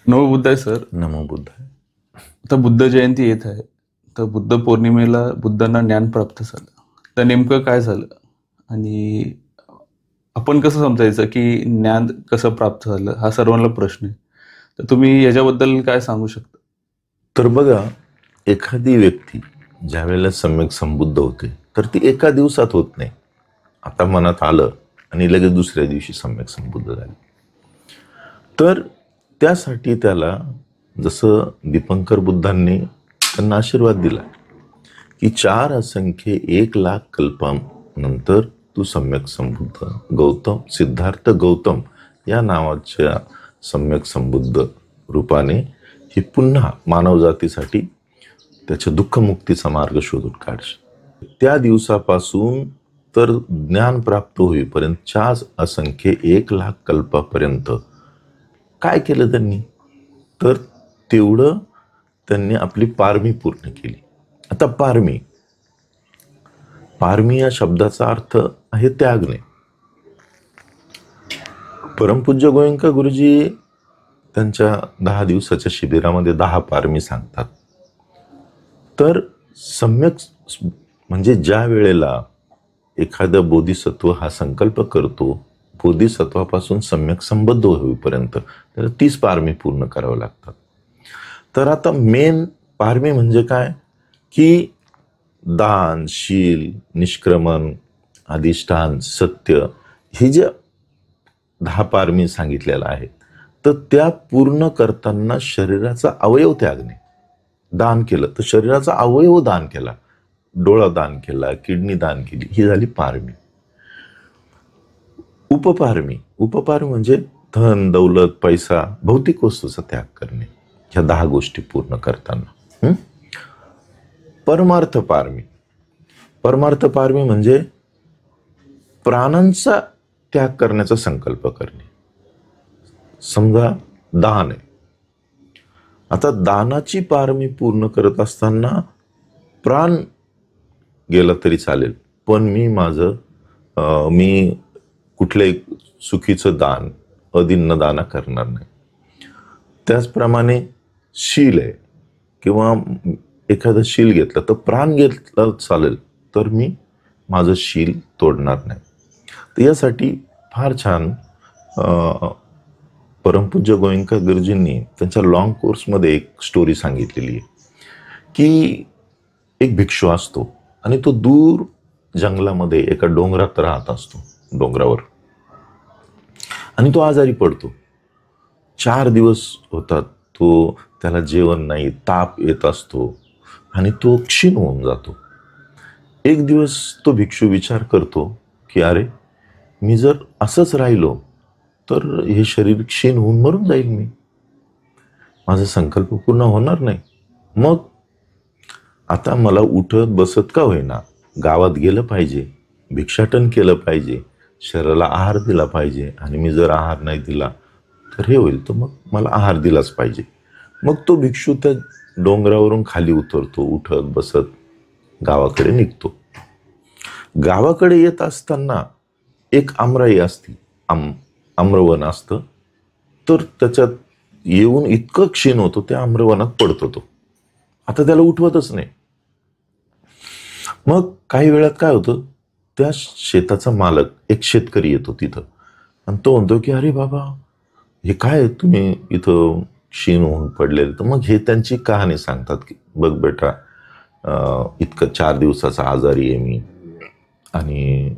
नमो बुद्धाय sir. नमो बुद्धाय. आता बुद्ध जयंती येत आहे. तर बुद्ध पौर्णिमेला बुद्धांना ज्ञान प्राप्त झालं. तर नेमकं काय झालं आणि आपण कसं समजायचं की ज्ञान कसं प्राप्त झालं हा सर्वांना प्रश्न आहे. तर तुम्ही याच्याबद्दल काय सांगू शकता? तर बघा, एखादी व्यक्ती ज्या वेळेला सम्यक संबुद्ध होते तर ती एका दिवसात होत नाही. आता मनात आलं आणि लगेच दुसऱ्या दिवशी सम्यक संबुद्ध झाली. तर त्यासाठी त्याला जसं दीपंकर बुद्धांनी त्यांना आशीर्वाद दिला की 4 असंख्य 1,00,000 कल्पानंतर तू सम्यक संबुद्ध गौतम सिद्धार्थ गौतम या नावाच्या सम्यक संबुद्ध रूपाने ही पुन्हा मानवजातीसाठी त्याच्या दुःखमुक्तीचा मार्ग शोधून काढशील. त्या दिवसापासून तर ज्ञान प्राप्त होईपर्यंत 4 असंख्य 1,00,000 कल्पापर्यंत काय केलं त्यांनी? तर तेवढं त्यांनी आपली पारमी पूर्ण केली. आता पारमी या शब्दाचा अर्थ आहे त्यागणे. परमपूज्य गोयंका गुरुजी त्यांच्या 10 दिवसाच्या शिबिरामध्ये 10 पारमी सांगतात. तर सम्यक म्हणजे ज्या वेळेला एखादा बोधिसत्व हा संकल्प करतो, बोधिसत्वापासून सम्यक संबद्ध होईपर्यंत त्याला 30 पारमी पूर्ण करावं लागतात. तर आता मेन पारमी म्हणजे काय की दान, शील, निष्क्रमण, अधिष्ठान, सत्य ही जे 10 पारमी सांगितलेल्या आहेत, तर त्या पूर्ण करताना शरीराचा अवयव त्यागणे. दान केलं तर शरीराचा अवयव दान केला, डोळा दान केला, किडनी दान केली, ही झाली पारमी. उपपारमी म्हणजे धन, दौलत, पैसा, भौतिक वस्तूचा त्याग करणे. ह्या 10 गोष्टी पूर्ण करताना. परमार्थ पारमी म्हणजे प्राणांचा त्याग करण्याचा संकल्प करणे. समजा दान आहे. आता दानाची पारमी पूर्ण करत असताना प्राण गेला तरी चालेल, पण मी कुठल्याही सुखीचं दान, अदिन्न दान करणार नाही. त्याचप्रमाणे शील आहे, किंवा एखादं शील घेतलं तर प्राण घेतला चालेल, तर मी माझं शील तोडणार नाही. तर यासाठी फार छान परमपूज्य गोयंका गुरुजींनी त्यांच्या लॉंग कोर्समध्ये एक स्टोरी सांगितलेली आहे की एक भिक्षू असतो आणि तो दूर जंगलामध्ये एका डोंगरात राहत असतो, डोंगरावर, आणि तो आजारी पडतो. 4 दिवस होतात, त्याला जेवण नाही, ताप येत असतो आणि तो क्षीण होऊन जातो. एक दिवस तो भिक्षू विचार करतो की अरे, मी जर असंच राहिलो तर हे शरीर क्षीण होऊन मरून जाईल, माझा संकल्प पूर्ण होणार नाही. मग आता मला उठत बसत का होईना गावात गेलं पाहिजे, भिक्षाटन केलं पाहिजे, शरीराला आहार दिला पाहिजे, आणि मी जर आहार नाही दिला तर हे होईल, तर मग मला आहार दिलाच पाहिजे. मग तो भिक्षू त्या डोंगरावरून खाली उतरतो, उठत बसत गावाकडे निघतो. गावाकडे येत असताना एक आमराई असती, आम्रवन असतं. तर त्याच्यात येऊन इतकं क्षीण होतो, त्या आम्रवनात पडतो तो. आता त्याला उठवतच नाही. मग काही वेळात काय होतं, त्या शेताचा मालक एक शेतकरी येतो तिथं, आणि तो म्हणतो की अरे बाबा, हे काय तुम्ही इथं क्षीण होऊन पडलेलं. तर मग हे त्यांची कहाणी सांगतात की बघ बेटा, इतकं 4 दिवसाचा आजारी आहे मी, आणि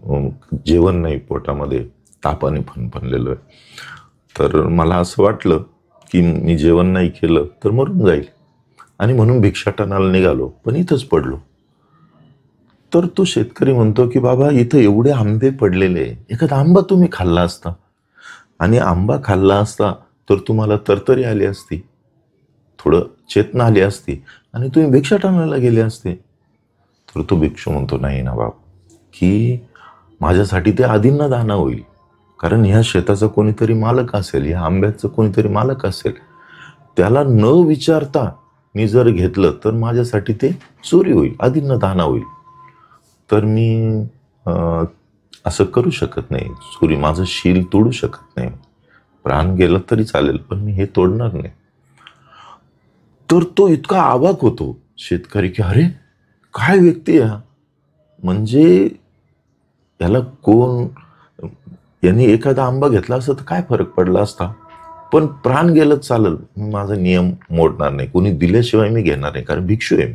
जेवण नाही पोटामध्ये, तापाने फणफणलेलो आहे. तर मला असं वाटलं की मी जेवण नाही केलं तर मरून जाईल, आणि म्हणून भिक्षाटनाला निघालो, पण इथंच पडलो. तर तो शेतकरी म्हणतो की बाबा, इथं एवढे आंबे पडलेले, एखादा आंबा तुम्ही खाल्ला असता, आणि आंबा खाल्ला असता तर तुम्हाला तरतरी आली असती, थोडं चेतना आली असती, आणि तुम्ही भिक्षाटनाला गेले असते. तर तो भिक्षू म्हणतो नाही ना बाबा, की माझ्यासाठी ते अदिन्न दान होईल, कारण ह्या शेताचा कोणीतरी मालक असेल, ह्या आंब्याचं कोणीतरी मालक असेल, त्याला न विचारता मी जर घेतलं तर माझ्यासाठी ते चोरी होईल, अदिन्न दान होईल. तर मी असं करू शकत नाही, चोरी, माझं शील तोडू शकत नाही. प्राण गेलं तरी चालेल, पण मी हे तोडणार नाही. तर तो इतका अवाक होतो शेतकरी की अरे काय व्यक्ती आहे हा, म्हणजे याला कोण, यांनी एखादा आंबा घेतला असता तर काय फरक पडला असता, पण प्राण गेलं चालेल, माझा नियम मोडणार नाही, कोणी दिल्याशिवाय मी घेणार नाही, कारण भिक्षू आहे मी.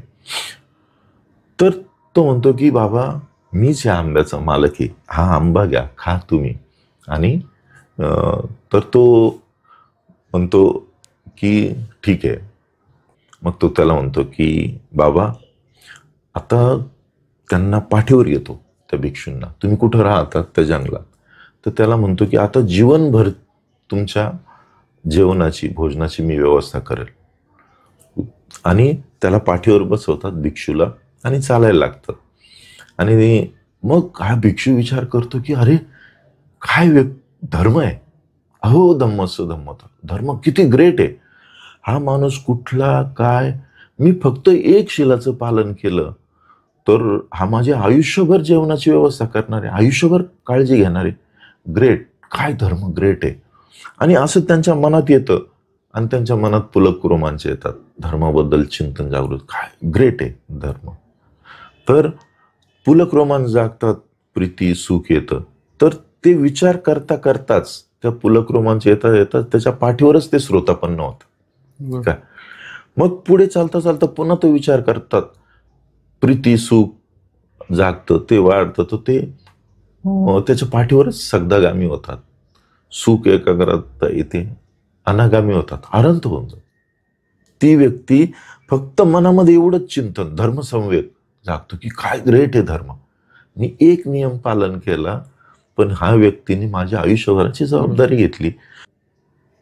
तर तो म्हणतो की बाबा मीच या आंब्याचा मालक आहे, हा आंबा घ्या, खा तुम्ही. आणि तर तो म्हणतो की ठीक आहे. मग तो त्याला म्हणतो की बाबा, आता त्यांना पाठीवर येतो त्या भिक्षूंना, तुम्ही कुठं राहतात त्या जंगलात. तर त्याला म्हणतो की आता जीवनभर तुमच्या जेवणाची भोजनाची मी व्यवस्था करेल. आणि त्याला पाठीवर बसवतात भिक्षूला आणि चालायला लागतात. आणि मग हा भिक्षू विचार करतो की अरे काय धर्म आहे, अहो धम्मस्य धम्मता, धर्म किती ग्रेट आहे. हा माणूस कुठला काय, मी फक्त एक शिलाचं पालन केलं तर हा माझे आयुष्यभर जेवणाची व्यवस्था करणार आहे, आयुष्यभर काळजी घेणार आहे. ग्रेट, काय धर्म ग्रेट आहे. आणि असं त्यांच्या मनात येतं आणि त्यांच्या मनात पुलक रोमांच येतात, धर्माबद्दल चिंतन जागृत, काय ग्रेट आहे धर्म. तर पुलक रोमांच जागतात, प्रीती सुख येतं. तर ते विचार करता करताच त्या पुलक रोमांच येता येतात त्याच्या पाठीवरच ते श्रोतापन्न होतं काय. मग पुढे चालता चालता पुन्हा तो विचार करतात, प्रीती सुख जागतं, ते वाढतं, तर ते त्याच्या पाठीवरच सगदागामी होतात. सुख एकाग्रता येते, अनागामी होतात, अनंत होऊन जातात. ती व्यक्ती फक्त मनामध्ये एवढंच चिंतन, धर्मसंवेग जागतो की काय ग्रेट आहे धर्म, मी एक नियम पालन केला पण हा व्यक्तीने माझ्या आयुष्यभराची जबाबदारी घेतली.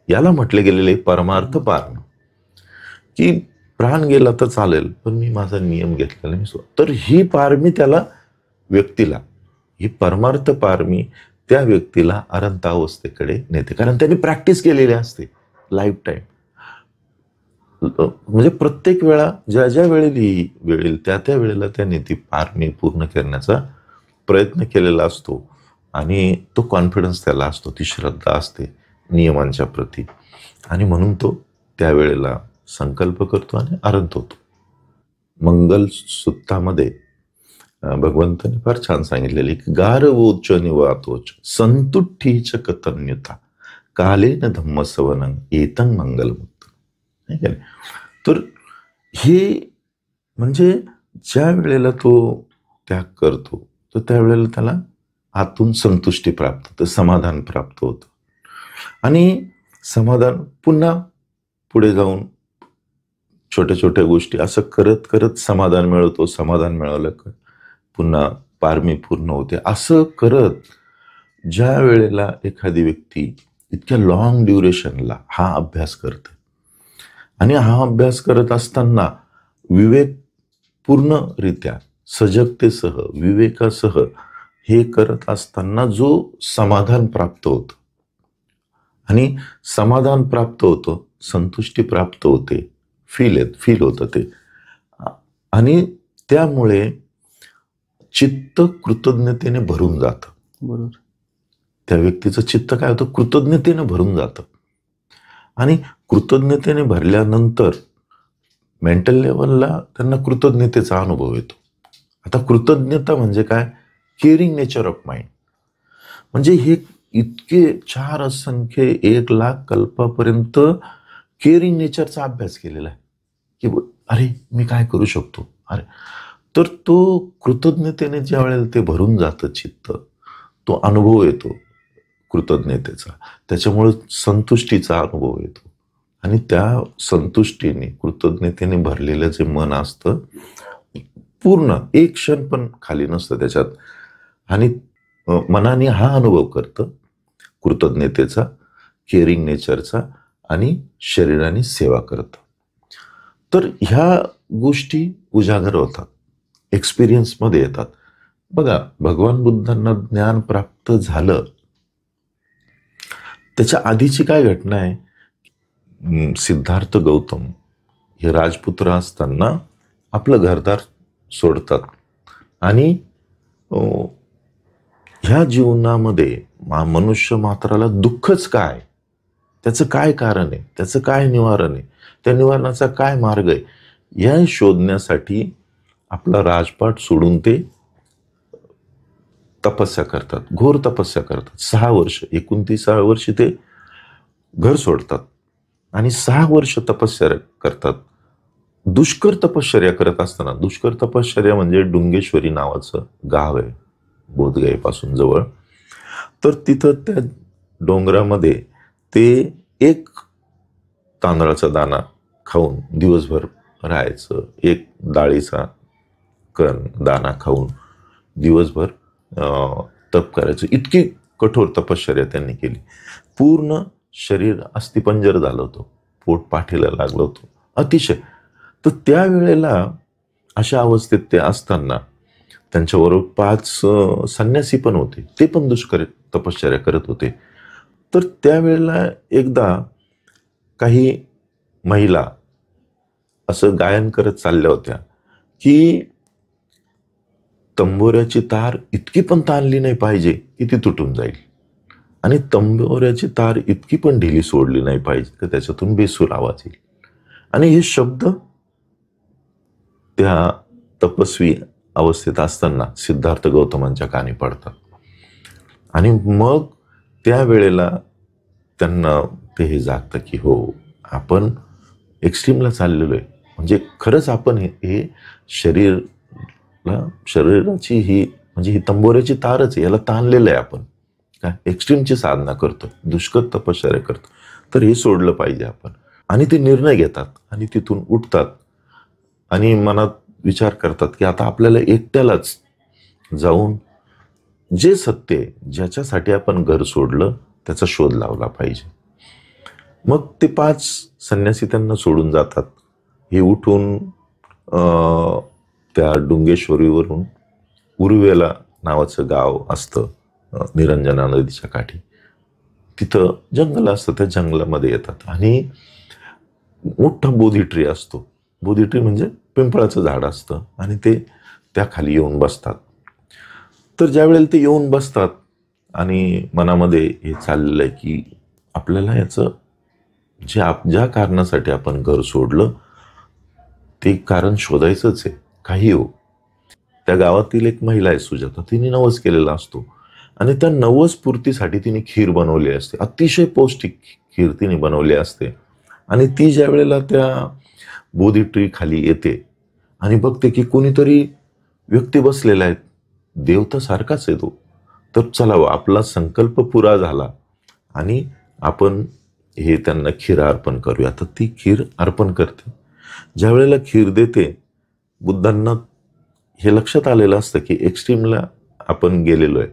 याला म्हटले गेलेले परमार्थ पारणं, की प्राण गेला तर चालेल पण मी माझा नियम घेतलेला मी तर ही पारमी त्याला व्यक्तीला, ही परमार्थ पारमी त्या व्यक्तीला अनंत अवस्थेकडे नेते, कारण त्यांनी प्रॅक्टिस केलेली असते लाईफ टाईम. म्हणजे प्रत्येक वेळा ज्या ज्या वेळेला त्या वेळेला त्याने ती पारमी पूर्ण करण्याचा प्रयत्न केलेला असतो आणि तो कॉन्फिडन्स त्याला असतो, ती श्रद्धा असते नियमांच्या प्रती, आणि म्हणून तो त्यावेळेला संकल्प करतो आणि अनंत होतो. मंगल सूक्तामध्ये भगवंतांनी फार छान सांगितलेले की गारवोच निवातोच संतुष्टीच कतन्यता कालेन धम्मसवनं एतं मंगलमुक्त. तर हे म्हणजे ज्या वेळेला तो त्याग करतो तर त्यावेळेला त्याला आतून संतुष्टी प्राप्त होतं, समाधान प्राप्त होतं. आणि समाधान पुन्हा पुढे जाऊन छोट्या छोट्या गोष्टी असं करत करत समाधान मिळवतो, समाधान मिळवलं का पुन्हा पारमी पूर्ण होते. असं करत ज्या वेळेला एखादी व्यक्ती इतक्या लॉंग ड्युरेशनला हा अभ्यास करते आणि हा अभ्यास करत असताना विवेक पूर्णरित्या सजगतेसह विवेकासह हे करत असताना जो समाधान प्राप्त होतं आणि समाधान प्राप्त होतं, संतुष्टी प्राप्त होते, फील होतं ते, आणि त्यामुळे चित्त कृतज्ञतेने भरून जातं. बरोबर. त्या व्यक्तीचं चित्त काय होतं, कृतज्ञतेने भरून जातं. आणि कृतज्ञतेने भरल्यानंतर मेंटल लेवलला त्यांना कृतज्ञतेचा अनुभव येतो. आता कृतज्ञता म्हणजे काय, केअरिंग नेचर ऑफ माइंड. म्हणजे हे इतके 4 असंख्य 1,00,000 कल्पापर्यंत केअरिंग नेचरचा अभ्यास केलेला आहे की अरे मी काय करू शकतो, अरे. तर तो कृतज्ञतेने ज्या वेळेला ते भरून जातं चित्त, तो अनुभव येतो कृतज्ञतेचा, त्याच्यामुळे संतुष्टीचा अनुभव येतो. आणि त्या संतुष्टीने कृतज्ञतेने भरलेलं जे मन असतं पूर्ण एक क्षण पण खाली नसतं त्याच्यात, आणि मनाने हा अनुभव करतं कृतज्ञतेचा, केअरिंग नेचरचा, आणि शरीराने सेवा करतं. तर ह्या गोष्टी उजागर होतात, एक्सपिरियन्समध्ये येतात. बघा, भगवान बुद्धांना ज्ञान प्राप्त झालं त्याच्या आधीची काय घटना आहे, सिद्धार्थ गौतम हे राजपुत्र असताना आपलं घरदार सोडतात आणि ह्या जीवनामध्ये मनुष्य मात्राला दुःखच काय त्याचं काय कारण आहे, त्याचं काय निवारण आहे, त्या निवारणाचा काय मार्ग आहे, या शोधण्यासाठी आपला राजपाट सोडून ते तपस्या करतात, घोर तपस्या करतात. 6 वर्ष, 29 वर्षी ते घर सोडतात आणि 6 वर्ष तपश्चर्या करतात. दुष्कर तपश्चर्या करत असताना, दुष्कर तपश्चर्या म्हणजे डुंगेश्वरी नावाचं गाव आहे बोधगयेपासून जवळ. तर तिथं त्या डोंगरामध्ये ते एक तांदळाचा दाणा खाऊन दिवसभर राहायचं, एक डाळीचा दाणा खाऊन दिवसभर तप करायचं. इतकी कठोर तपश्चर्या त्यांनी केली. पूर्ण शरीर अस्थिपंजर झालं होतं, पोट पाठीला लागलं होतं अतिशय. तर त्यावेळेला अशा अवस्थेत ते असताना त्यांच्याबरोबर 5 संन्यासी पण होते, ते पण दुष्कर तपश्चर्या करत होते. तर त्यावेळेला एकदा काही महिला असं गायन करत चालल्या होत्या की तंबोऱ्याची तार इतकी पण ताणली नाही पाहिजे की ती तुटून जाईल, आणि तंबोऱ्याची तार इतकी पण ढिली सोडली नाही पाहिजे की त्याच्यातून बेसूर आवाज येईल. आणि हे शब्द त्या तपस्वी अवस्थेत असताना सिद्धार्थ गौतमांच्या कानी पडतात. आणि मग त्यावेळेला त्यांना ते हे जागतं की हो, आपण एक्स्ट्रीमला चाललेलो आहे. म्हणजे खरंच आपण हे शरीराची ही म्हणजे ही तंबोऱ्याची तारच आहे, याला ताणलेलं आहे आपण. काय एक्स्ट्रीमची साधना करतो, दुष्कर तपश्चर्या करतो, तर हे सोडलं पाहिजे आपण. आणि ते निर्णय घेतात आणि तिथून उठतात आणि मनात विचार करतात की आता आपल्याला एकट्यालाच जाऊन जे सत्य आहे, ज्याच्यासाठी आपण घर सोडलं, त्याचा शोध लावला पाहिजे. मग ते 5 संन्यासी त्यांना सोडून जातात. हे उठून त्या डुंगेश्वरीवरून उर्वेला नावाचं गाव असतं निरंजना नदीच्या काठी, तिथं जंगल असतं, त्या जंगलामध्ये येतात आणि मोठा बोधी ट्री असतो. बोधी ट्री म्हणजे पिंपळाचं झाड असतं आणि ते त्या खाली येऊन बसतात. तर ज्यावेळेला ते येऊन बसतात आणि मनामध्ये हे चाललेलं आहे की आपल्याला याचं ज्या कारणासाठी आपण घर सोडलं ते कारण शोधायचंच आहे, काही हो. त्या गावातील एक महिला आहे सुजाता, तिने नवस केलेला असतो आणि त्या नवस पूर्तीसाठी तिने खीर बनवली असते, अतिशय पौष्टिक खीर तिने बनवली असते. आणि ती ज्या वेळेला त्या बोधी ट्री खाली येते आणि बघते की कोणीतरी व्यक्ती बसलेला आहे, देवता सारखाच आहे तो. तर चला आपला संकल्प पुरा झाला आणि आपण हे त्यांना खीर अर्पण करूया. तर ती खीर अर्पण करते. ज्या वेळेला खीर देते, बुद्धांना हे लक्षात आलेलं असतं की एक्स्ट्रीमला आपण गेलेलो आहे.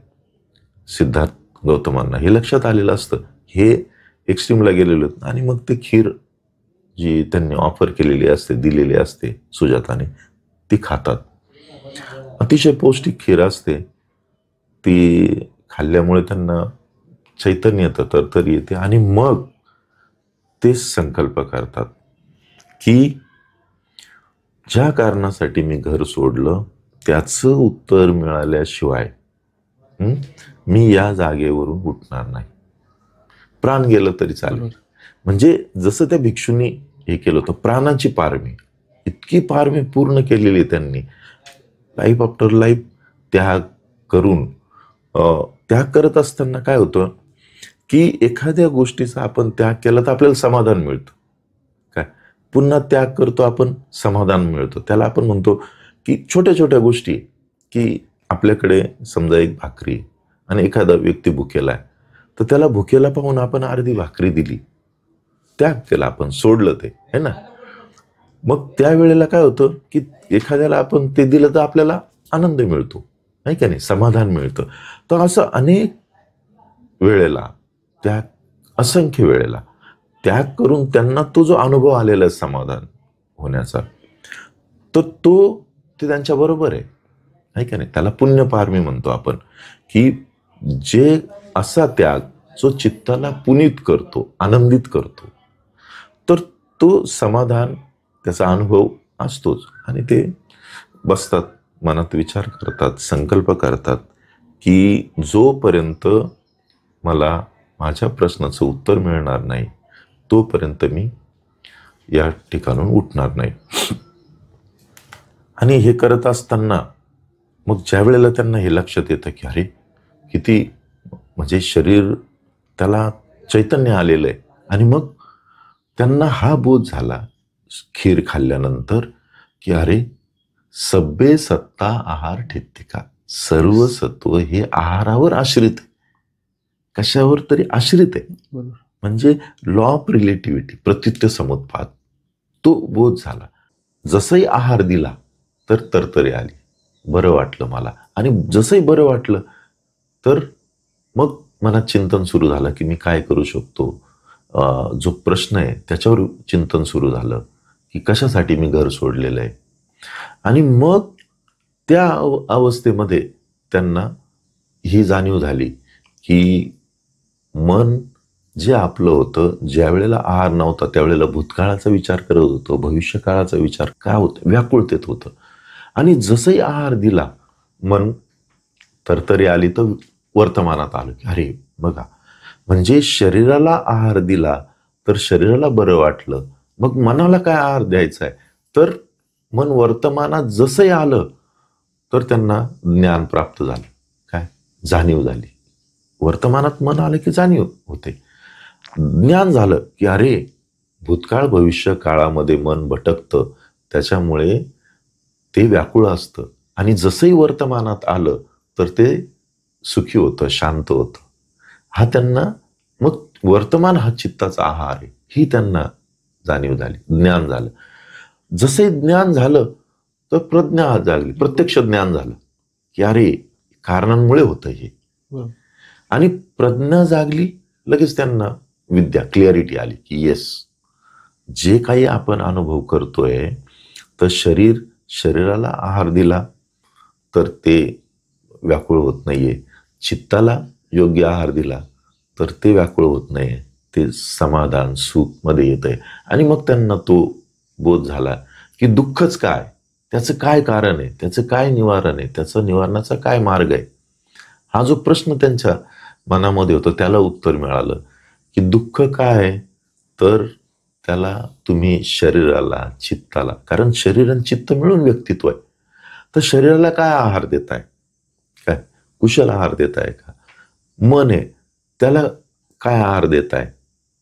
सिद्धार्थ गौतमांना हे लक्षात आलेलं असतं, हे एक्स्ट्रीमला गेलेलो आहेत. आणि मग ते खीर जी त्यांनी ऑफर केलेली असते, दिलेली असते सुजाताने, ती खातात. अतिशय पौष्टिक खीर असते. ती खाल्ल्यामुळे त्यांना चैतन्य येतं, तरतरी येते. आणि मग ते संकल्प करतात की ज्या कारणासाठी मी घर सोडलं त्याचं उत्तर मिळाल्याशिवाय मी या जागेवरून उठणार नाही. प्राण गेलं तरी चालेल. म्हणजे जसं त्या भिक्षूंनी हे केलं होतं, प्राणाची पारमी, इतकी पारमी पूर्ण केलेली त्यांनी. लाईफ आफ्टर लाईफ त्याग करून त्याग करत असताना काय होतं की एखाद्या गोष्टीचा आपण त्याग केला तर आपल्याला समाधान मिळतं. काय पुन्हा त्याग करतो आपण, समाधान मिळतं. त्याला आपण म्हणतो की छोट्या छोट्या गोष्टी, की आपल्याकडे समजा एक भाकरी आणि एखादा व्यक्ती भुकेला आहे, तर त्याला भुकेला पाहून आपण अर्धी भाकरी दिली, त्याग केला आपण, सोडलं ते, है ना. मग त्यावेळेला काय होतं की एखाद्याला आपण ते दिलं तर आपल्याला आनंद मिळतो, नाही का नाही, समाधान मिळतं. तर असं अनेक वेळेला त्याग, असंख्य वेळेला त्याग करून त्यांना तो जो अनुभव आलेला आहे समाधान होण्याचा, तर ते त्यांच्या बरोबर आहे, नाही का नाही. त्याला पुण्यपारमी म्हणतो आपण, की जे असा त्याग जो चित्ताला पुनीत करतो, आनंदित करतो, तर तो समाधान, त्याचा अनुभव असतोच. आणि ते बसतात, मनात विचार करतात, संकल्प करतात की जोपर्यंत मला माझ्या प्रश्नाचं उत्तर मिळणार नाही तोपर्यंत मी या ठिकाणून उठणार नाही. आणि हे करत असताना मग ज्या वेळेला त्यांना हे लक्षात येतं की अरे किती म्हणजे शरीर त्याला चैतन्य आलेलं आहे, आणि मग त्यांना हा बोध झाला खीर खाल्ल्यानंतर की अरे सब्बे सत्ता आहार ठित्तिका, सर्व सत्व हे आहारावर आश्रित आहे, कशावर तरी आश्रित आहे. बरोबर. म्हणजे लॉ ऑफ रिलेटिव्हिटी, प्रत्युत्तर समुत्पाद, तो बोध झाला. जसंही आहार दिला तर तरतरी आली, बरं वाटलं मला. आणि जसंही बरं वाटलं तर मग मनात चिंतन सुरू झालं की मी काय करू शकतो. जो प्रश्न आहे त्याच्यावर चिंतन सुरू झालं की कशासाठी मी घर सोडलेलं आहे. आणि मग त्या अवस्थेमध्ये त्यांना ही जाणीव झाली की मन जे आपलं होतं, ज्या वेळेला आहार नव्हता त्यावेळेला भूतकाळाचा विचार करत होतं, भविष्यकाळाचा विचार काय होतं, व्याकुळतेत होतं. आणि जसंही आहार दिला मन तरतरी आली तर वर्तमानात आलं की अरे बघा, म्हणजे शरीराला आहार दिला तर शरीराला बरं वाटलं, मग मनाला काय आहार द्यायचा आहे, तर मन वर्तमानात जसंही आलं तर त्यांना ज्ञान प्राप्त झालं. काय जाणीव झाली. वर्तमानात मन आलं की जाणीव होते, ज्ञान झालं की अरे भूतकाळ भविष्य काळामध्ये मन भटकतं, त्याच्यामुळे ते व्याकुळ असतं. आणि जसंही वर्तमानात आलं तर ते सुखी होतं, शांत होतं. हा त्यांना मग वर्तमान हा चित्ताचा आहार आहे ही त्यांना जाणीव झाली, ज्ञान झालं. जसे ज्ञान झालं तर प्रज्ञा जागली, प्रत्यक्ष ज्ञान झालं की अरे कारणांमुळे होतं हे. आणि प्रज्ञा जागली, लगेच त्यांना विद्या, क्लिअरिटी आली की येस, जे काही आपण अनुभव करतोय तर शरीराला आहार दिला तर ते व्याकुळ होत नाहीये, चित्ताला योग्य आहार दिला तर ते व्याकुळ होत नाहीये, ते समाधान सुख मध्ये येत आहे. आणि मग त्यांना तो बोध झाला की दुःखच काय, त्याचं काय कारण आहे, त्याचं काय निवारण आहे, त्याचं निवारणाचा काय मार्ग आहे. हा जो प्रश्न त्यांच्या मनामध्ये होता त्याला उत्तर मिळालं की दुःख काय, तर त्याला तुम्ही शरीराला, चित्ताला, कारण शरीर आणि चित्त मिळून व्यक्तित्व आहे, तर शरीराला काय आहार देताय, काय कुशल आहार देताय का. मन आहे त्याला काय आहार देताय,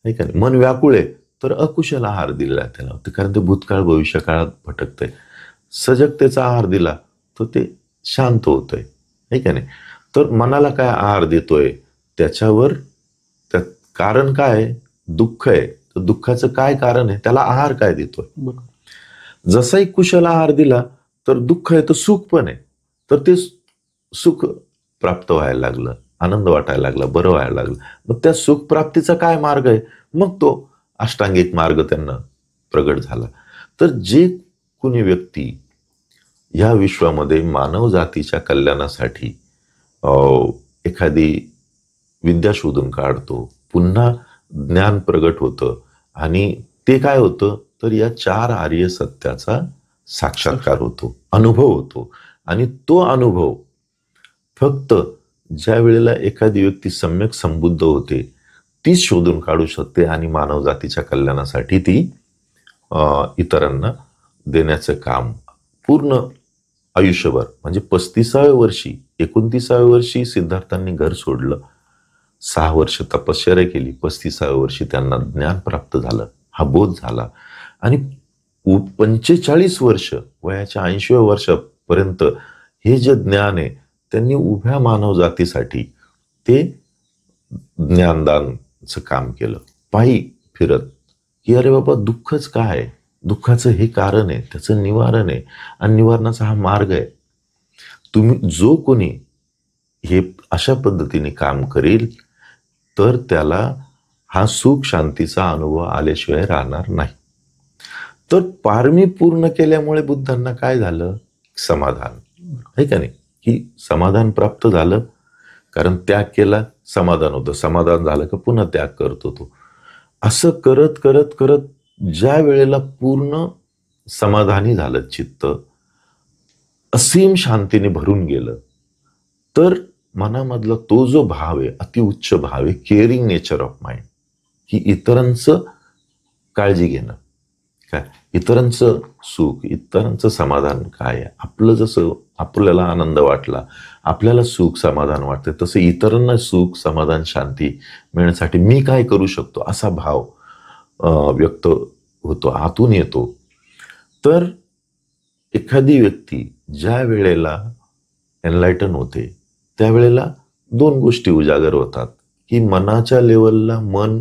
नाही का. मन व्याकुळ आहे तर अकुशल आहार दिला त्याला, कारण ते भूतकाळ भविष्य काळात भटकतंय. सजगतेचा आहार दिला तर ते शांत होतंय, नाही का नाही. तर मनाला काय आहार देतोय त्याच्यावर, त्या कारण काय, दुःख आहे तर दुःखाचं काय कारण आहे, त्याला आहार काय देतोय. जसाही कुशल आहार दिला तर दुःख आहे तर सुख पण आहे, तर ते सुख प्राप्त व्हायला लागलं, आनंद वाटायला लागला, बरं व्हायला लागलं. मग त्या सुख प्राप्तीचा काय मार्ग आहे, मग तो अष्टांगिक मार्ग त्यांना प्रगट झाला. तर जे कुणी व्यक्ती या विश्वामध्ये मानव जातीच्या कल्याणासाठी एखादी विद्या शोधून काढतो, पुन्हा ज्ञान प्रगट होतं, आणि ते काय होतं तर या 4 आर्य सत्याचा साक्षात्कार होतो, अनुभव होतो. आणि तो अनुभव फक्त ज्या वेळेला एखादी व्यक्ती सम्यक संबुद्ध होते तीच शोधून काढू शकते, आणि मानव जातीच्या कल्याणासाठी ती इतरांना देण्याचं काम पूर्ण आयुष्यभर, म्हणजे 35व्या वर्षी 29व्या वर्षी सिद्धार्थांनी घर सोडलं, 6 वर्ष तपश्चर्या केली, 35व्या वर्षी त्यांना ज्ञान प्राप्त झालं, हा बोध झाला. आणि 45 वर्ष वयाच्या 80व्या वर्षापर्यंत हे जे ज्ञान आहे त्यांनी उभ्या मानव जातीसाठी ते ज्ञानदानचं काम केलं, पायी फिरत, की अरे बाबा दुःखच काय, दुःखाचं हे कारण आहे, त्याचं निवारण आहे, आणि निवारणाचा हा मार्ग आहे. तुम्ही जो कोणी हे अशा पद्धतीने काम करेल तर त्याला हा सुख शांतीचा अनुभव आल्याशिवाय राहणार नाही. तर पारमी पूर्ण केल्यामुळे बुद्धांना काय झालं, समाधान, आहे का नाही, की समाधान प्राप्त झालं, कारण त्याग केला, समाधान होतं, समाधान झालं का पुन्हा त्याग करतो तो. असं करत करत करत ज्या वेळेला पूर्ण समाधानी झालं चित्त, असीम शांतीने भरून गेलं, तर मनामधला तो जो भाव आहे, अतिउच्च भाव आहे, केअरिंग नेचर ऑफ माइंड, की इतरांचं काळजी घेणं, काय इतरांचं सुख, इतरांचं समाधान काय आहे, आपलं जसं आपल्याला आनंद वाटला, आपल्याला सुख समाधान वाटते, तसं इतरांना सुख समाधान शांती मिळण्यासाठी मी काय करू शकतो असा भाव व्यक्त होतो, आतून येतो. तर एखादी व्यक्ती ज्या वेळेला एनलायटन होते त्यावेळेला दोन गोष्टी उजागर होतात, की मनाच्या लेवलला मन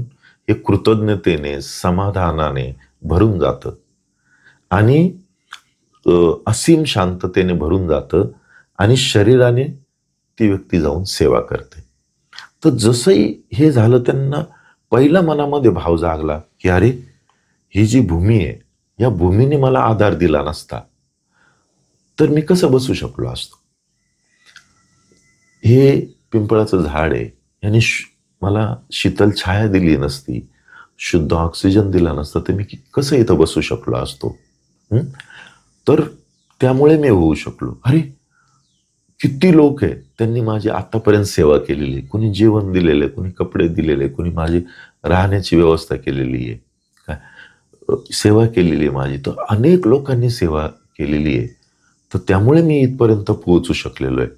हे कृतज्ञतेने समाधानाने भरून जातं आणि असीम शांततेने भरून जातं आणि शरीराने ती व्यक्ती जाऊन सेवा करते. तर जसंही हे झालं त्यांना पहिला मनामध्ये भाव जागला की अरे ही जी भूमी आहे या भूमीने मला आधार दिला नसता तर मी कसं बसू शकलो असतो. हे पिंपळाचं झाड आहे, याने मला शीतल छाया दिली नसती, शुद्ध ऑक्सिजन दिला नसता तर मी कसं इथं बसू शकलो असतो. तर त्यामुळे मी होऊ शकलो. अरे किती लोक आहे त्यांनी माझी आतापर्यंत सेवा केलेली, कोणी जेवण दिलेले, कोणी कपडे दिलेले, कोणी माझी राहण्याची व्यवस्था केलेली आहे, काय सेवा केलेली आहे माझी. तर अनेक लोकांनी सेवा केलेली आहे, तर त्यामुळे मी इथपर्यंत पोहोचू शकलेलो आहे.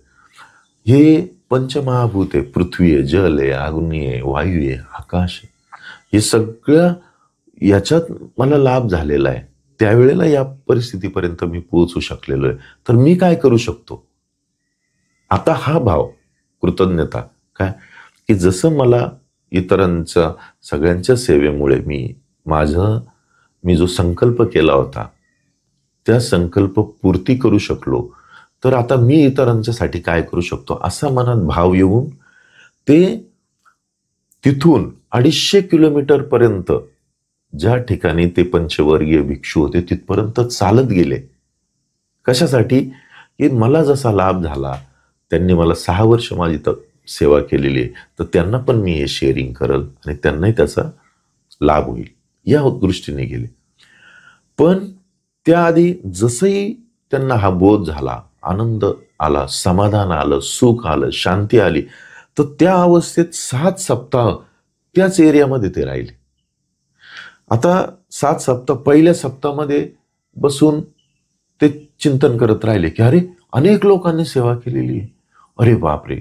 हे पंचमहाभूत आहे, पृथ्वी आहे, जल आहे, अग्नी आहे, वायू आहे, आकाश आहे, हे सगळं याच्यात मला लाभ झालेला आहे. त्यावेळेला या परिस्थितीपर्यंत मी पोहोचू शकलेलो आहे. तर मी काय करू शकतो आता. हा भाव कृतज्ञता, काय की जसं मला इतरांच्या सगळ्यांच्या सेवेमुळे मी जो संकल्प केला होता त्या संकल्प पूर्ती करू शकलो, तर आता मी इतरांच्यासाठी काय करू शकतो असा मनात भाव येऊन ते तिथून 250 किलोमीटर पर्यंत ज्या ठिकाणी ते पंचवर्गीय भिक्षू होते तिथपर्यंत चालत गेले. कशासाठी की मला जसा लाभ झाला, त्यांनी मला 6 वर्ष माझी सेवा केलेली आहे, तर त्यांना पण मी हे शेअरिंग करल आणि त्यांनाही त्याचा लाभ होईल या दृष्टीने गेले. पण त्याआधी जसंही त्यांना हा बोध झाला, आनंद आला, समाधान आलं, सुख आलं, शांती आली, तर त्या अवस्थेत 7 सप्ताह त्याच एरियामध्ये ते राहिले. आता 7 सप्ताह पहिल्या सप्ताहामध्ये बसून ते चिंतन करत राहिले की अरे अनेक लोकांनी सेवा केलेली आहे, अरे बापरे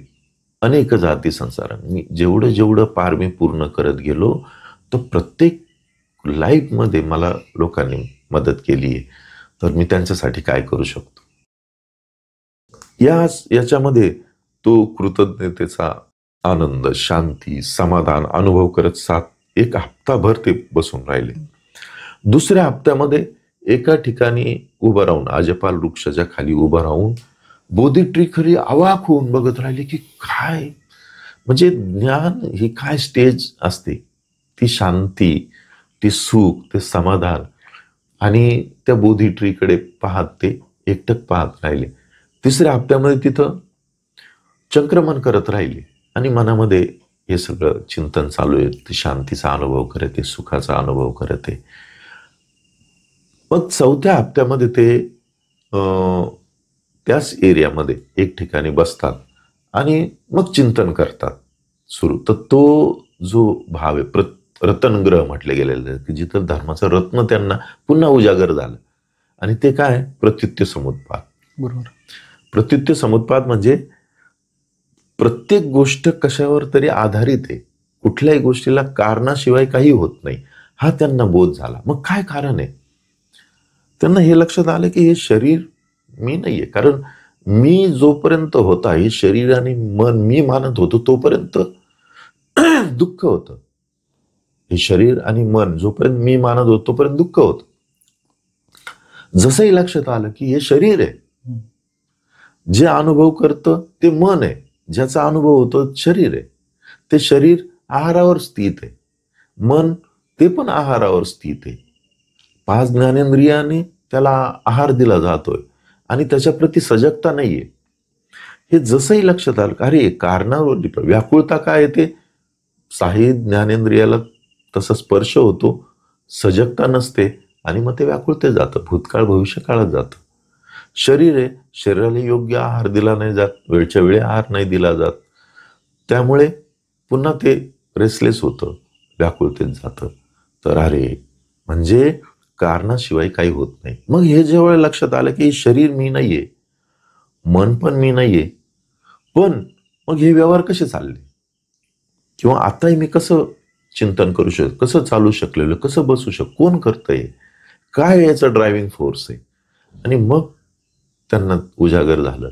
अनेक जाती संसार. मी जेवढं पार मी पूर्ण करत गेलो, तर प्रत्येक लाईफमध्ये मला लोकांनी मदत केली आहे, तर मी त्यांच्यासाठी काय करू शकतो. याच्यामध्ये तो कृतज्ञतेचा आनंद, शांती, समाधान अनुभव करत 1 हप्ताभर ते बसून राहिले. दुसऱ्या हप्त्यामध्ये एका ठिकाणी उभं राहून, आजपाल वृक्षाच्या खाली उभं राहून बोधी ट्री खरी अवाक होऊन बघत राहिले की काय म्हणजे ज्ञान ही काय स्टेज असते. ती शांती, ती सुख, ते समाधान आणि त्या बोधी ट्रीकडे पाहत ते एकटक पाहत राहिले. तिसऱ्या हप्त्यामध्ये तिथं चक्रमण करत राहिले आणि मनामध्ये हे सगळं चिंतन चालू आहे. ते शांतीचा अनुभव करते, सुखाचा अनुभव करते. मग चौथ्या हप्त्यामध्ये ते त्याच एरियामध्ये एक ठिकाणी बसतात आणि मग चिंतन करतात सुरू. तर तो जो भाव आहे रत्नग्रह म्हटले गेलेले आहे, की जिथं धर्माचं रत्न त्यांना पुन्हा उजागर झालं. आणि ते काय प्रत्युत्य समुत्पाद. बरोबर. प्रत्युत्य समुत्पाद म्हणजे प्रत्येक गोष्ट कशावर तरी आधारित आहे, कुठल्याही गोष्टीला कारणाशिवाय काही होत नाही, हा त्यांना बोध झाला. मग काय कारण आहे, त्यांना हे लक्षात आलं की हे शरीर मी नाहीये. कारण मी जोपर्यंत होता, हे शरीर आणि मन मी मानत होतो तोपर्यंत दुःख होतं. हे शरीर आणि मन जोपर्यंत मी मानत होतो तोपर्यंत दुःख होतं. जसंही लक्षात आलं की हे शरीर आहे, जे अनुभव करतं ते मन आहे, ज्याचा अनुभव होतो शरीर आहे. ते शरीर आहारावर स्थित आहे, मन ते पण आहारावर स्थित आहे. 5 ज्ञानेंद्रियाने त्याला आहार दिला जातोय आणि त्याच्याप्रती सजगता नाहीये. हे जसंही लक्षात आलं, अरे कारणावर व्याकुळता काय येते, 6 ज्ञानेंद्रियाला तसा स्पर्श होतो, सजगता नसते आणि मग ते व्याकुळते जातं, भूतकाळ भविष्यकाळात जातं. शरीर आहे, शरीराला योग्य आहार दिला नाही जात, वेळच्या वेळी आहार नाही दिला जात, त्यामुळे पुन्हा ते रेसलेस होतं, व्याकुळतेत जातं. तर अरे म्हणजे कारणाशिवाय काही होत नाही. मग हे जेव्हा लक्षात आलं की शरीर मी नाहीये, मन पण मी नाहीये, पण मग हे व्यवहार कसे चालले, किंवा आताही मी कसं चिंतन करू शकतो, कसं चालू शकलेलं, कसं बसू शकतो, कोण करतंय, काय याचं ड्रायव्हिंग फोर्स आहे. आणि मग त्यांना उजागर झालं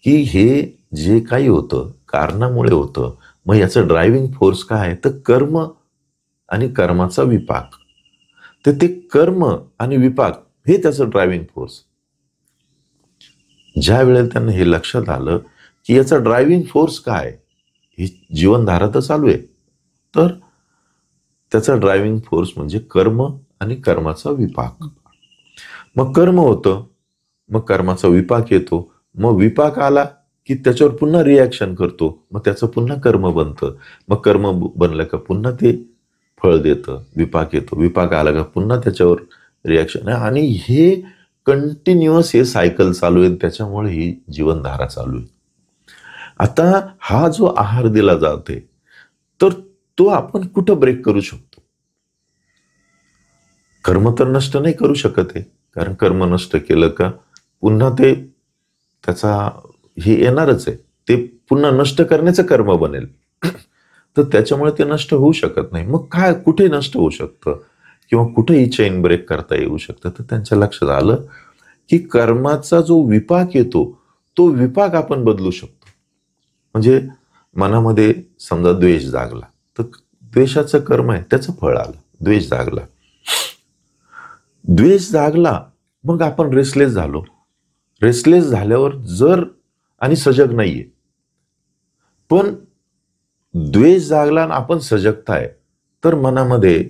की हे जे काही होतं कारणामुळे होतं, मग याचं ड्रायव्हिंग फोर्स काय आहे, तर कर्म आणि कर्माचा विपाक. तर ते कर्म आणि विपाक हे त्याचं ड्रायव्हिंग फोर्स. ज्या वेळेला त्यांना हे लक्षात आलं की याचा ड्रायव्हिंग फोर्स काय, ही जीवनधारा तर चालू आहे, तर त्याचा ड्रायव्हिंग फोर्स म्हणजे कर्म आणि कर्माचा विपाक. मग कर्म होतं, मग कर्माचा विपाक येतो, मग विपाक आला की त्याच्यावर पुन्हा रिॲक्शन करतो, मग त्याचं पुन्हा कर्म बनतं, मग कर्म बनलं का पुन्हा ते फळ देतं, विपाक येतो, विपाक आला का पुन्हा त्याच्यावर रिॲक्शन, आणि हे कंटिन्युअस हे सायकल चालू आहे. त्याच्यामुळे ही जीवनधारा चालू आहे. आता हा जो आहार दिला जाते, तर तो आपण कुठं ब्रेक करू शकतो? कर्म तर नष्ट नाही करू शकत आहे, कारण कर्म नष्ट केलं का पुन्हा ते त्याचा हे येणारच आहे, ते पुन्हा नष्ट करण्याचं कर्म बनेल. तर त्याच्यामुळे ते नष्ट होऊ शकत नाही. मग काय, कुठे नष्ट होऊ शकतं किंवा कुठे ही चेन ब्रेक करता येऊ शकतं? तर त्यांच्या लक्षात आलं की कर्माचा जो विपाक येतो, तो विपाक आपण बदलू शकतो. म्हणजे मनामध्ये समजा द्वेष जागला, तर द्वेषाचं कर्म आहे, त्याचं फळ आलं. द्वेष जागला, द्वेष जागला, मग आपण रेसलेस झालो. रेसलेस झाल्यावर जर, आणि सजग नाहीये, पण द्वेष जागला आणि आपण सजगता आहे, तर मनामध्ये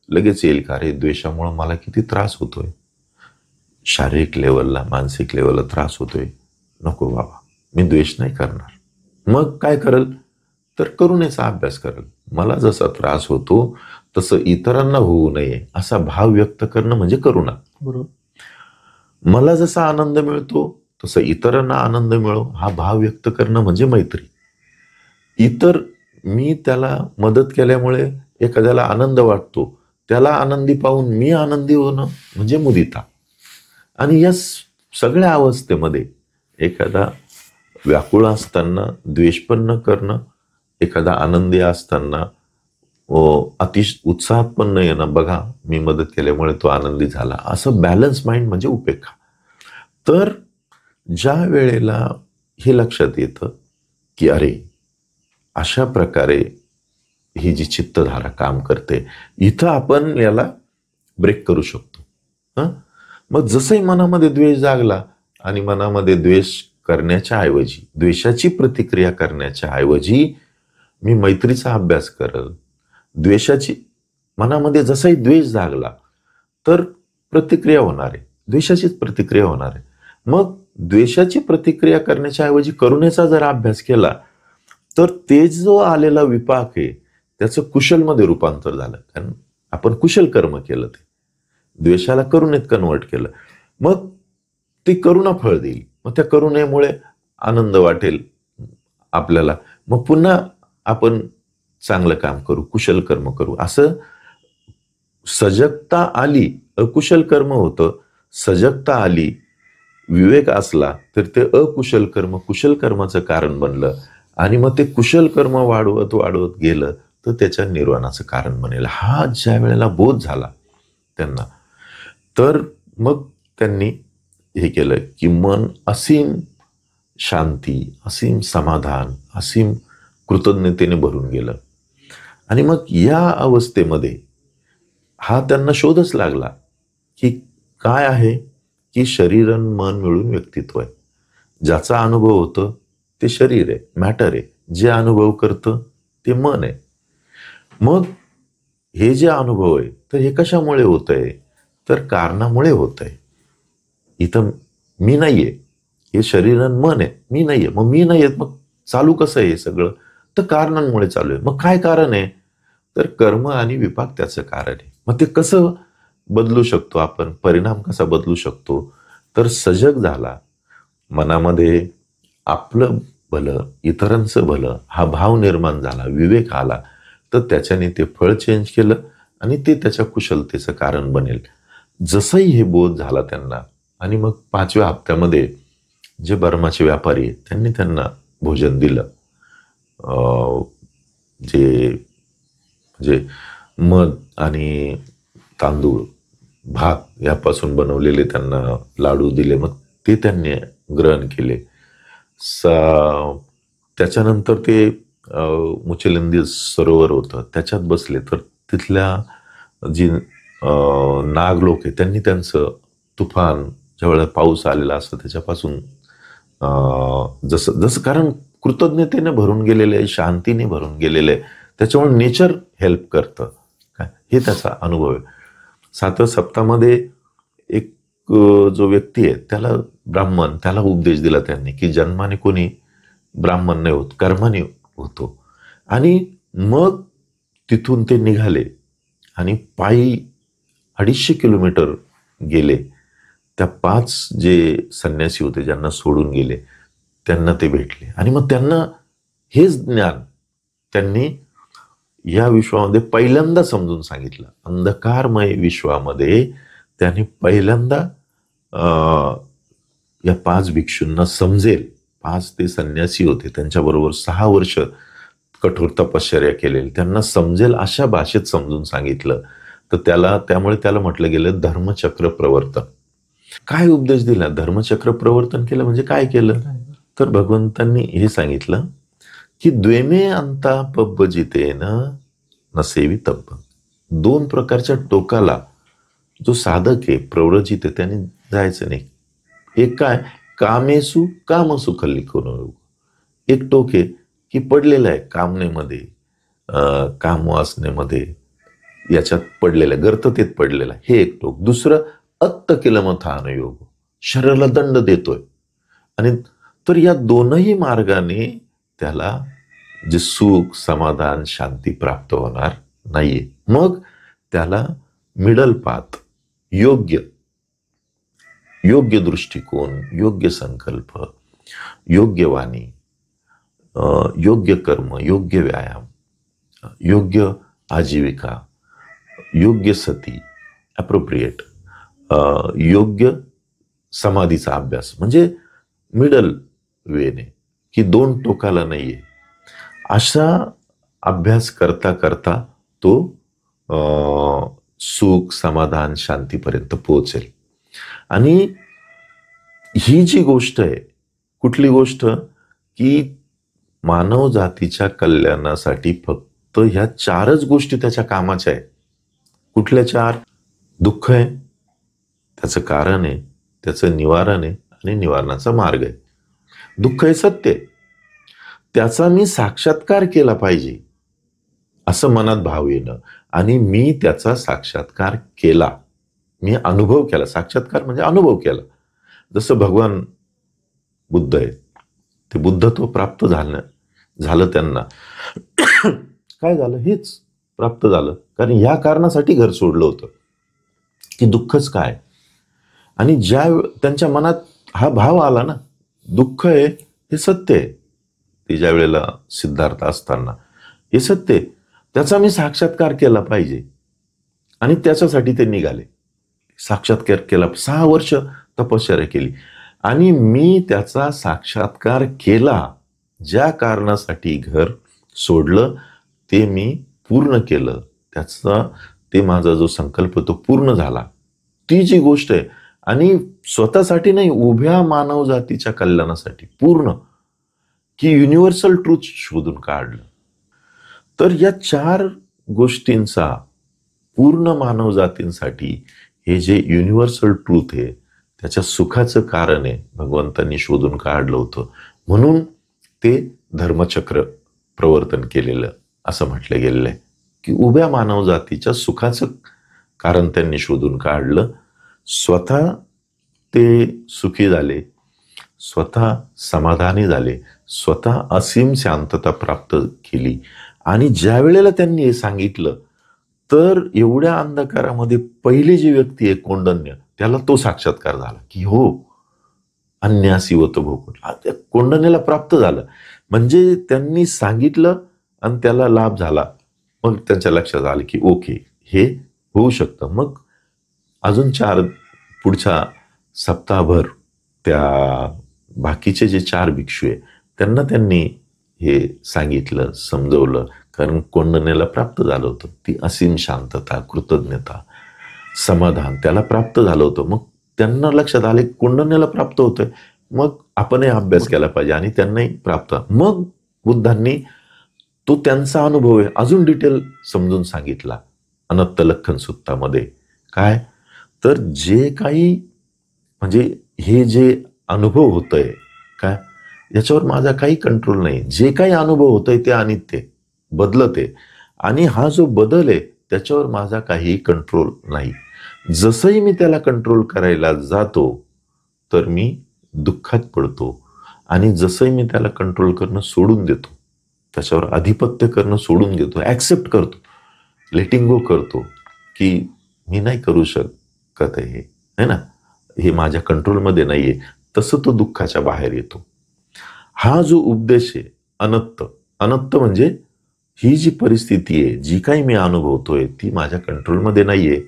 लगेच येईल का, रे द्वेषामुळे मला किती त्रास होतोय, शारीरिक लेवलला, मानसिक लेवलला त्रास होतोय, नको बाबा, मी द्वेष नाही करणार. मग काय करल, तर करुणेचा अभ्यास करल. मला जसा त्रास होतो तसं इतरांना होऊ नये असा भाव व्यक्त करणं म्हणजे करुणा. बरोबर. मला जसा आनंद मिळतो तसं इतरांना आनंद मिळो हा भाव व्यक्त करणं म्हणजे मैत्री. इतर, मी त्याला मदत केल्यामुळे एखाद्याला आनंद वाटतो, त्याला आनंदी पाहून मी आनंदी होणं म्हणजे मुदिता. आणि या सगळ्या अवस्थेमध्ये एखादा व्याकुळ असताना द्वेष पण न करणं, एखादा आनंदी असताना उत्साहात पण न येणं, बघा मी मदत केल्यामुळे तो आनंदी झाला, असं बॅलन्स माइंड म्हणजे उपेक्षा. तर ज्या वेळेला हे लक्षात येतं की अरे अशा प्रकारे ही जी चित्तधारा काम करते, इथं आपण याला ब्रेक करू शकतो. मग जसंही मनामध्ये द्वेष जागला आणि मनामध्ये द्वेष करण्याच्या ऐवजी, द्वेषाची प्रतिक्रिया करण्याच्या ऐवजी मी मैत्रीचा अभ्यास करल. द्वेषाची, मनामध्ये जसाही द्वेष जागला तर प्रतिक्रिया होणार आहे, द्वेषाचीच प्रतिक्रिया होणार आहे. मग द्वेषाची प्रतिक्रिया करण्याच्या ऐवजी करुणेचा जर अभ्यास केला तर ते जो आलेला विपाक आहे त्याचं कुशलमध्ये रूपांतर झालं, कारण आपण कुशल कर्म केलं, ते द्वेषाला करुणेत कन्वर्ट केलं. मग ती करुणा फळ देईल, मग त्या करुणेमुळे आनंद वाटेल आपल्याला, मग पुन्हा आपण चांगलं काम करू, कुशल कर्म करू. असं सजगता आली, अकुशल कर्म होतं, सजगता आली, विवेक असला तर ते अकुशल कर्म कुशल कर्माचं कारण बनलं, आणि मग ते कुशल कर्म वाढवत वाढवत गेलं तर त्याच्या निर्वाणाचं कारण बनेल. हा ज्या वेळेला बोध झाला त्यांना, तर मग त्यांनी हे केलं की मन असीम शांती, असीम समाधान, असीम कृतज्ञतेने भरून गेलं. आणि मग या अवस्थेमध्ये हा त्यांना शोधच लागला की काय आहे, की शरीर आणि मन मिळून व्यक्तित्व आहे. ज्याचा अनुभव होतं ते शरीर आहे, मॅटर आहे. जे अनुभव करतं ते मन आहे. मग हे जे अनुभव आहे तर हे कशामुळे होत आहे, तर कारणामुळे होत आहे. इथं मी नाहीये, हे शरीर आणि मन आहे, मी नाहीये. मग मी नाहीये, मग चालू कसं आहे हे सगळं, तर कारणांमुळे चालू आहे. मग काय कारण आहे, तर कर्म आणि विपाक त्याचं कारण आहे. मग ते कसं बदलू शकतो आपण, परिणाम कसा बदलू शकतो, तर सजग झाला, मनामध्ये आपलं भलं इतरांचं भलं हा भाव निर्माण झाला, विवेक आला, तर त्याच्याने ते फळ चेंज केलं आणि ते त्याच्या कुशलतेचं कारण बनेल. जसंही हे बोध झाला त्यांना, आणि मग 5व्या हप्त्यामध्ये जे बर्माचे व्यापारी आहेत त्यांनी त्यांना भोजन दिलं. जे म्हणजे मध आणि तांदूळ, भात यापासून बनवलेले त्यांना लाडू दिले. मग ते त्यांनी ग्रहण केले. त्याच्यानंतर ते मुचलिंदी सरोवर होतं त्याच्यात बसले. तर तिथल्या जी नागलोक आहे त्यांनी त्यांचं तुफान, ज्यावेळेला पाऊस आलेला असतो त्याच्यापासून जसं जसं, कारण कृतज्ञतेने भरून गेलेले आहे, शांतीने भरून गेलेले आहे, त्याच्यामुळे नेचर हेल्प करतं काय, हे त्याचा अनुभव आहे. 7व्या सप्ताहामध्ये एक जो व्यक्ती आहे त्याला ब्राह्मण, त्याला उपदेश दिला त्यांनी की जन्माने कोणी ब्राह्मण नाही होत, कर्माने होतो. आणि मग तिथून ते निघाले आणि पायी 250 किलोमीटर गेले. त्या 5 जे संन्यासी होते ज्यांना सोडून गेले त्यांना ते भेटले. आणि मग त्यांना हेच ज्ञान त्यांनी या विश्वामध्ये पहिल्यांदा समजून सांगितलं. अंधकारमय विश्वामध्ये त्यांनी पहिल्यांदा या 5 भिक्षूंना समजेल. 5 ते संन्यासी होते, त्यांच्याबरोबर 6 वर्ष कठोर तपश्चर्या केलेली, त्यांना समजेल अशा भाषेत समजून सांगितलं. तर त्यामुळे त्याला म्हटलं गेलं धर्मचक्र प्रवर्तन. काय उपदेश दिला? धर्मचक्र प्रवर्तन केलं म्हणजे काय केलं? तर भगवंतांनी हे सांगितलं की द्वेमे अंता पब्बजितेन न सेवितब्ब. 2 प्रकारच्या टोकाला जो साधक आहे, प्रव्रजित आहे, त्याने जायचं नाही. एक काय, कामेसु कामसु खल्लिको. एक टोक आहे की पडलेलं आहे कामनेमध्ये, कामवासनेमध्ये, याच्यात पडलेलं आहे, गर्ततेत पडलेलं आहे, हे एक टोक. दुसरं अत्त किलमथान योग, शरीराला दंड देतोय. आणि तर या दोनही मार्गाने त्याला जे सुख, समाधान, शांती प्राप्त होणार नाहीये. मग त्याला मिडल पाथ, योग्य दृष्टिकोन, योग्य संकल्प, योग्य वाणी, योग्य कर्म, योग्य व्यायाम, योग्य आजीविका, योग्य सती, अप्रोप्रिएट, योग्य समाधीचा अभ्यास, म्हणजे मिडल वेने, की 2 टोकाला नाहीये. अशा अभ्यास करता करता तो सुख, समाधान, शांतीपर्यंत पोहोचेल. आणि ही जी गोष्ट आहे, कुठली गोष्ट, की मानव जातीच्या कल्याणासाठी फक्त ह्या 4च गोष्टी त्याच्या कामाच्या आहे. कुठल्या 4? दुःख आहे, त्याचं कारण आहे, त्याचं निवारण आहे आणि निवारणाचा मार्ग आहे. दुःख हे सत्य आहे, त्याचा मी साक्षात्कार केला पाहिजे असं मनात भाव येणं, आणि मी त्याचा साक्षात्कार केला, मी अनुभव केला. साक्षात्कार म्हणजे अनुभव केला. जसं भगवान बुद्ध आहे, ते बुद्धत्व प्राप्त झालं त्यांना. काय झालं? हेच प्राप्त झालं, कारण ह्या कारणासाठी घर सोडलं होतं की दुःखच काय. आणि ज्या त्यांच्या मनात हा भाव आला ना, दुःख आहे हे सत्य आहे, ते ज्या वेळेला सिद्धार्थ असताना हे सत्य आहे, त्याचा मी साक्षात्कार केला पाहिजे. आणि त्याच्यासाठी ते निघाले, साक्षात्कार केला. 6 वर्ष तपश्चर्या केली आणि मी त्याचा साक्षात्कार केला. ज्या कारणासाठी घर सोडलं ते मी पूर्ण केलं, ते माझा जो संकल्प तो पूर्ण झाला. ती जी गोष्ट आहे, आणि स्वतःसाठी नाही, उभ्या मानव जातीच्या कल्याणासाठी पूर्ण, की युनिव्हर्सल ट्रूथ शोधून काढलं. तर या 4 गोष्टींचा पूर्ण मानव जातींसाठी हे जे युनिव्हर्सल ट्रूथ आहे, त्याच्या सुखाचं कारण आहे, भगवंतांनी शोधून काढलं होतं. म्हणून ते धर्मचक्र प्रवर्तन केलेलं असं म्हटलं गेलेलं आहे, की उभ्या मानव जातीच्या सुखाचं कारण त्यांनी शोधून काढलं. स्वतः ते सुखी झाले, स्वतः समाधानी झाले, स्वतः असीम शांतता प्राप्त केली. आणि ज्या वेळेला त्यांनी हे सांगितलं, तर एवढ्या अंधकारामध्ये पहिली जी व्यक्ती आहे कोंडन्य, त्याला तो साक्षात्कार झाला की हो, अन्यासीवत भोगून त्या कोंडन्याला प्राप्त झालं. म्हणजे त्यांनी सांगितलं आणि त्याला लाभ झाला. मग त्यांच्या लक्षात आलं की ओके, हे होऊ शकतं. मग अजून पुढच्या सप्ताहभर त्या बाकीचे जे 4 भिक्षू आहे त्यांना त्यांनी हे सांगितलं, समजवलं. कारण कोंडण्याला प्राप्त झालं होतं. ती असीम शांतता, कृतज्ञता, समाधान त्याला प्राप्त झालं होतं. मग त्यांना लक्षात आले कोंडण्याला प्राप्त होतंय, मग आपणही अभ्यास केला पाहिजे आणि त्यांनाही प्राप्त. मग बुद्धांनी तो त्यांचा अनुभव आहे अजून डिटेल समजून सांगितला अनत्त लख्खन सुत्तामध्ये. काय तर जे काही म्हणजे हे जे अनुभव होतंय काय याच्यावर माझा काही कंट्रोल नाही. जे काही अनुभव होतंय ते अनित्य बदलत आहे आणि हा जो बदल आहे त्याच्यावर माझा काही कंट्रोल नाही. जसंही मी त्याला कंट्रोल करायला जातो तर मी दुःखात पडतो आणि जसंही मी त्याला कंट्रोल करणं सोडून देतो, त्याच्यावर आधिपत्य करणं सोडून देतो, ॲक्सेप्ट करतो, लेटिंग गो करतो की मी नाही करू शकत आहे ना, हे माझ्या कंट्रोलमध्ये नाहीये, तसं तो दुःखाच्या बाहेर येतो. हा जो उपदेश आहे अनत्त म्हणजे ही जी परिस्थिती आहे, जी काही मी अनुभवतोय ती माझ्या कंट्रोलमध्ये नाहीये.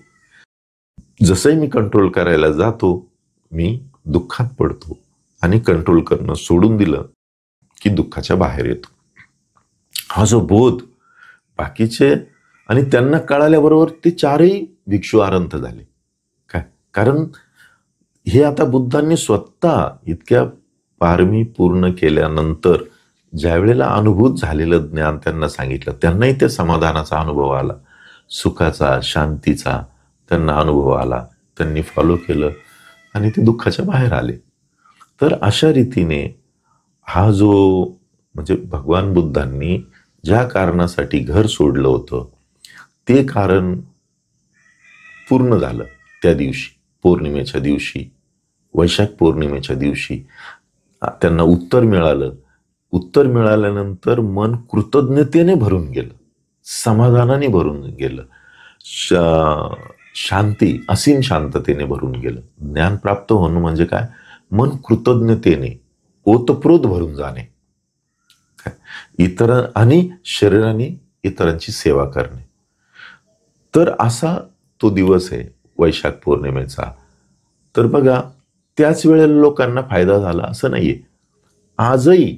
जसंही मी कंट्रोल करायला जातो मी दुःखात पडतो आणि कंट्रोल करणं सोडून दिलं की दुःखाच्या बाहेर येतो. हा जो बोध बाकीचे आणि त्यांना कळाल्याबरोबर ते 4ही भिक्षू आरंत झाले. काय कारण हे आता बुद्धांनी स्वतः इतक्या पारमी पूर्ण केल्यानंतर ज्या वेळेला अनुभूत झालेलं ज्ञान त्यांना सांगितलं, त्यांनाही त्या समाधानाचा अनुभव आला, सुखाचा, शांतीचा त्यांना अनुभव आला. त्यांनी फॉलो केलं आणि ते दुःखाच्या बाहेर आले. तर अशा रीतीने हा जो म्हणजे भगवान बुद्धांनी ज्या कारणासाठी घर सोडलं होतं ते कारण पूर्ण झालं. त्या दिवशी पौर्णिमेच्या दिवशी, वैशाख पौर्णिमेच्या दिवशी त्यांना उत्तर मिळालं. उत्तर मिळाल्यानंतर मन कृतज्ञतेने भरून गेलं, समाधानाने भरून गेलं, शांती असीम शांततेने भरून गेलं. ज्ञान प्राप्त होणं म्हणजे काय, मन कृतज्ञतेने ओतप्रोत भरून जाणे, इतर आणि शरीराने इतरांची सेवा करणे. तर असा तो दिवस आहे वैशाख पौर्णिमेचा. तर बघा त्याच वेळेला लोकांना फायदा झाला असं नाहीये. आजही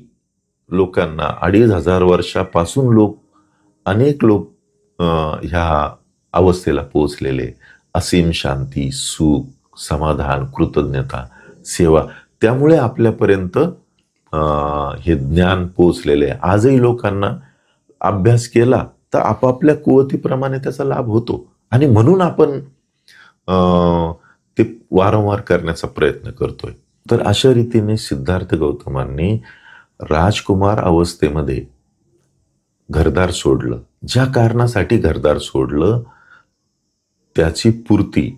लोकांना 2500 वर्षापासून अनेक लोक ह्या अवस्थेला पोहोचलेले, असीम शांती, सुख, समाधान, कृतज्ञता, सेवा, त्यामुळे आपल्यापर्यंत हे ज्ञान पोहोचलेले आहे. आजही लोकांना अभ्यास केला तर आपापल्या कुवतीप्रमाणे त्याचा लाभ होतो आणि म्हणून आपण ते वारंवार करण्याचा प्रयत्न करतोय. तर अशा रीतीने सिद्धार्थ गौतमांनी राजकुमार अवस्थेमध्ये घरदार सोडलं. ज्या कारणासाठी घरदार सोडलं त्याची पूर्ती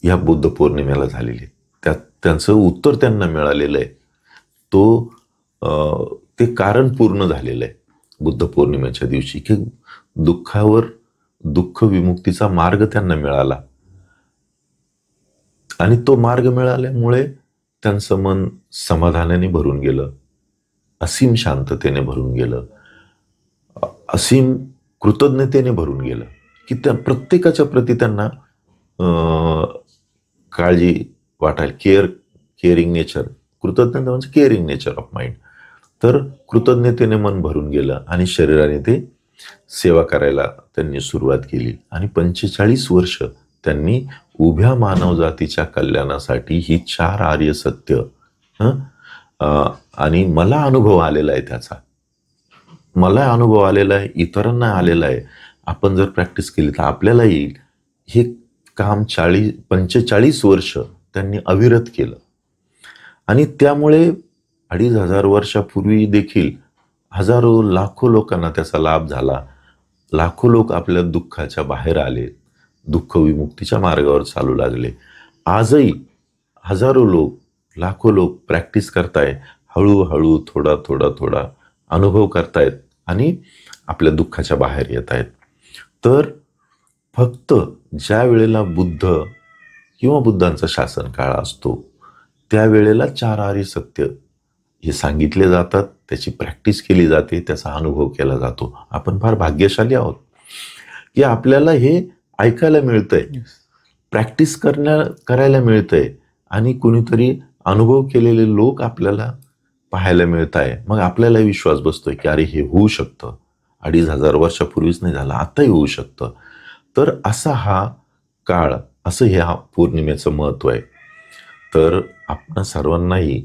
या बुद्ध पौर्णिमेला झालेली आहे. त्यांचं उत्तर त्यांना मिळालेलं आहे. ते कारण पूर्ण झालेलं आहे बुद्ध पौर्णिमेच्या दिवशी की दुःख विमुक्तीचा मार्ग त्यांना मिळाला आणि तो मार्ग मिळाल्यामुळे त्यांचं मन समाधानाने भरून गेलं, असीम शांततेने भरून गेलं, असीम कृतज्ञतेने भरून गेलं की त्या प्रत्येकाच्या प्रती त्यांना काळजी वाटायला, केअरिंग नेचर, कृतज्ञता म्हणजे केअरिंग नेचर ऑफ माइंड. तर कृतज्ञतेने मन भरून गेलं आणि शरीराने ते सेवा करायला त्यांनी सुरुवात केली आणि 45 वर्ष त्यांनी उभ्या मानवजातीच्या कल्याणासाठी ही 4 आर्य सत्य आणि मला अनुभव आलेला आहे त्याचा, मला अनुभव आलेला आहे, इतरांना आलेला आहे. आपण जर प्रॅक्टिस केली तर आपल्याला येईल. हे काम 45 वर्ष त्यांनी अविरत केलं आणि त्यामुळे 2500 वर्षापूर्वी देखील हजारो लाखो लोकांना त्याचा लाभ झाला. लाखो लोक आपल्या दुःखाच्या बाहेर आले, दुःख विमुक्तीच्या मार्गावर चालू लागले. आजही हजारो लोक, लाखो लोक प्रॅक्टिस करतायत, हळूहळू थोडा अनुभव करतायत आणि आपल्या दुःखाच्या बाहेर येत आहेत. तर फक्त ज्या वेळेला बुद्ध किंवा बुद्धांचा शासन काळ असतो त्यावेळेला 4 आर्य सत्य हे सांगितले जातात, त्याची प्रॅक्टिस केली जाते, त्याचा अनुभव केला जातो. आपण फार भाग्यशाली आहोत की आपल्याला हे ऐकायला मिळतंय, प्रॅक्टिस करायला मिळतंय आणि कुणीतरी अनुभव केलेले लोक आपल्याला पाहायला मिळत आहे. मग आपल्याला विश्वास बसतोय की अरे हे होऊ शकतं, 2500 वर्षापूर्वीच नाही झालं, आताही होऊ शकतं. तर असा हा काळ, असं ह्या पौर्णिमेचं महत्व आहे. तर आपण सर्वांनाही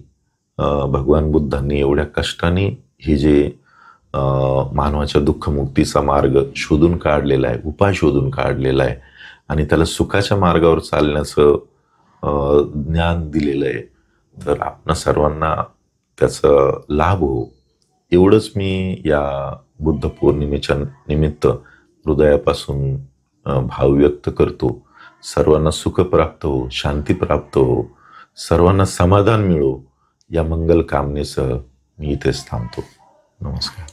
भगवान बुद्धांनी एवढ्या कष्टाने हे जे मानवाच्या दुःखमुक्तीचा मार्ग शोधून काढलेला आहे, उपाय शोधून काढलेला आहे आणि त्याला सुखाच्या मार्गावर चालण्याचं ज्ञान दिलेलं आहे. तर आपण सर्वांना त्याचा लाभ हो, एवढंच मी या बुद्ध पौर्णिमेच्या निमित्त हृदयापासून भाव व्यक्त करतो. सर्वांना सुख प्राप्त हो, शांती प्राप्त हो, सर्वांना समाधान मिळो, या मंगल कामनेसह मी इथेच थांबतो. नमस्कार.